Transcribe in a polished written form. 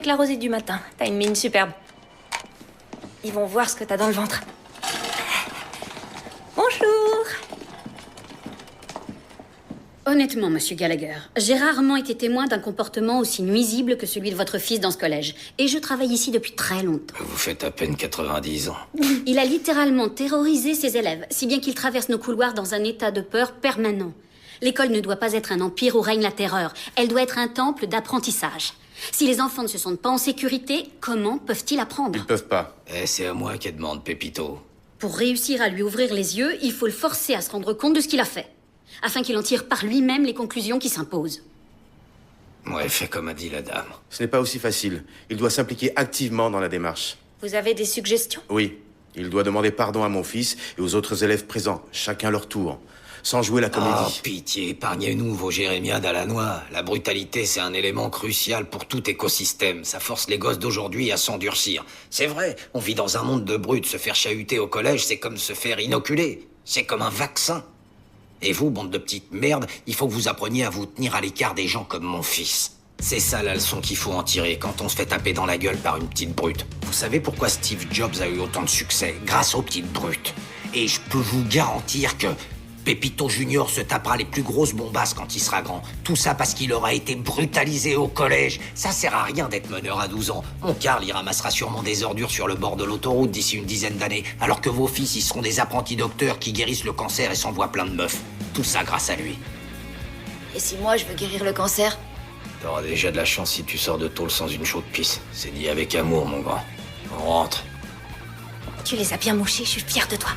Avec la rosée du matin, t'as une mine superbe. Ils vont voir ce que t'as dans le ventre. Bonjour. Honnêtement, monsieur Gallagher, j'ai rarement été témoin d'un comportement aussi nuisible que celui de votre fils dans ce collège. Et je travaille ici depuis très longtemps. Vous faites à peine 90 ans. Il a littéralement terrorisé ses élèves, si bien qu'il traverse nos couloirs dans un état de peur permanent. L'école ne doit pas être un empire où règne la terreur. Elle doit être un temple d'apprentissage. Si les enfants ne se sentent pas en sécurité, comment peuvent-ils apprendre? Ils peuvent pas. C'est à moi qu'elle demande, Pépito. Pour réussir à lui ouvrir les yeux, il faut le forcer à se rendre compte de ce qu'il a fait, afin qu'il en tire par lui-même les conclusions qui s'imposent. Ouais, fais comme a dit la dame. Ce n'est pas aussi facile. Il doit s'impliquer activement dans la démarche. Vous avez des suggestions? Oui. Il doit demander pardon à mon fils et aux autres élèves présents, chacun leur tour. Sans jouer la Oh, comédie. pitié, épargnez-nous vos jérémiades à la noix. La brutalité, c'est un élément crucial pour tout écosystème. Ça force les gosses d'aujourd'hui à s'endurcir. C'est vrai, on vit dans un monde de brutes. Se faire chahuter au collège, c'est comme se faire inoculer. C'est comme un vaccin. Et vous, bande de petites merdes, il faut que vous appreniez à vous tenir à l'écart des gens comme mon fils. C'est ça la leçon qu'il faut en tirer quand on se fait taper dans la gueule par une petite brute. Vous savez pourquoi Steve Jobs a eu autant de succès? Grâce aux petites brutes. Et je peux vous garantir que Pépito Junior se tapera les plus grosses bombasses quand il sera grand. Tout ça parce qu'il aura été brutalisé au collège. Ça sert à rien d'être meneur à 12 ans. Mon Carl, il ramassera sûrement des ordures sur le bord de l'autoroute d'ici une dizaine d'années, alors que vos fils, ils seront des apprentis docteurs qui guérissent le cancer et s'envoient plein de meufs. Tout ça grâce à lui. Et si moi je veux guérir le cancer? T'auras déjà de la chance si tu sors de tôle sans une chaude pisse. C'est dit avec amour, mon grand. On rentre. Tu les as bien mouchés, je suis fière de toi.